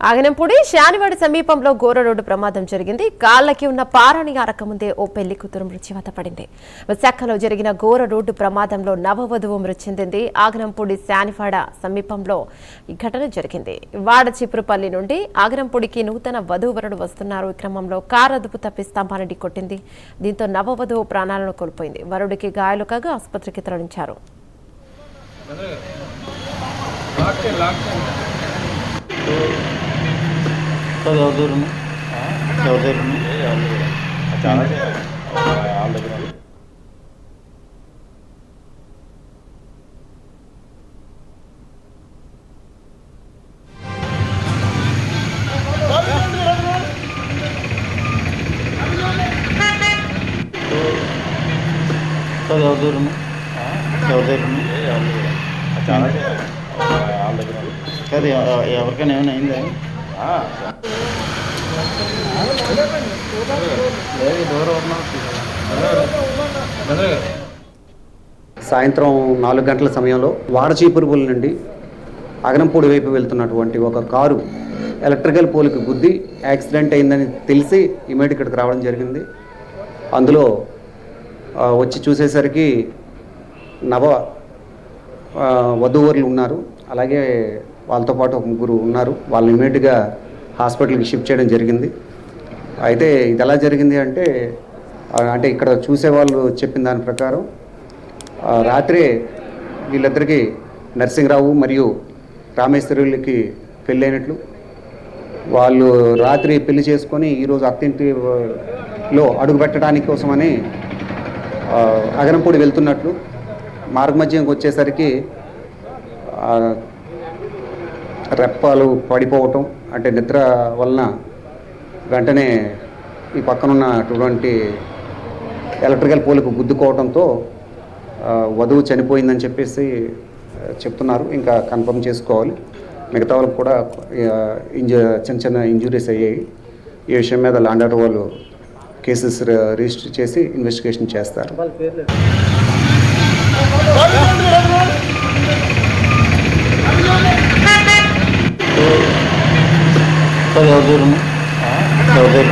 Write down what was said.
ఆగనంపూడి శానివాడి సమీపంలో ఘోర రోడ్డు ప్రమాదం జరిగింది. కాళ్లకి ఉన్న పారాని ఆరకముందే ఓ పెళ్లి కూతురు మృత్యువాత పడింది. విశాఖలో జరిగిన ఘోర రోడ్డు ప్రమాదంలో నవవధువు మృతి చెందింది. ఆగనంపూడి శానివాడ సమీపంలో ఈ ఘటన జరిగింది. వాడచిపురుపల్లి నుండి ఆగనంపూడికి నూతన వధూవరుడు వస్తున్నారు. ఈ క్రమంలో కారు అదుపు తప్పి స్తంభాన్ని కొట్టింది. దీంతో నవవధువు ప్రాణాలను కోల్పోయింది. వరుడికి గాయాలు కాగా ఆసుపత్రికి తరలించారు. ఎవరికైనా ఏమైనా అయిందా? సాయంత్రం 4 గంటల సమయంలో వాడచీపురుపల్లి నుండి ఆగనంపూడి వైపు వెళ్తున్నటువంటి ఒక కారు ఎలక్ట్రికల్ పోల్కి గుద్ది యాక్సిడెంట్ అయిందని తెలిసి ఇమీడియట్ ఇక్కడికి రావడం జరిగింది. అందులో వచ్చి చూసేసరికి వధూవరులు ఉన్నారు. అలాగే వాళ్ళతో పాటు ఒక ముగ్గురు ఉన్నారు. వాళ్ళని ఇమీడియట్గా హాస్పిటల్కి షిఫ్ట్ చేయడం జరిగింది. అయితే ఇది ఎలా జరిగింది అంటే ఇక్కడ చూసేవాళ్ళు చెప్పిన దాని ప్రకారం రాత్రే వీళ్ళిద్దరికీ నరసింహరావు మరియు రామేశ్వరులకి పెళ్ళైనట్లు, వాళ్ళు రాత్రి పెళ్లి చేసుకొని ఈరోజు అత్తింటిలో అడుగు పెట్టడానికి కోసమని ఆగనంపూడి వెళ్తున్నట్లు మార్గమధ్యంకి వచ్చేసరికి రెప్పలు పడిపోవటం, అంటే నిద్ర వలన వెంటనే ఈ పక్కనున్నటువంటి ఎలక్ట్రికల్ పోల్కు గుద్దుకోవడంతో వధువు చనిపోయిందని చెప్పేసి చెప్తున్నారు. ఇంకా కన్ఫర్మ్ చేసుకోవాలి. మిగతా వాళ్ళకు కూడా చిన్న చిన్న ఇంజురీస్ అయ్యాయి. ఈ విషయం మీద ల్యాండ్ ఆర్డర్ వాళ్ళు కేసెస్ రిజిస్టర్ చేసి ఇన్వెస్టిగేషన్ చేస్తారు. ఎవరు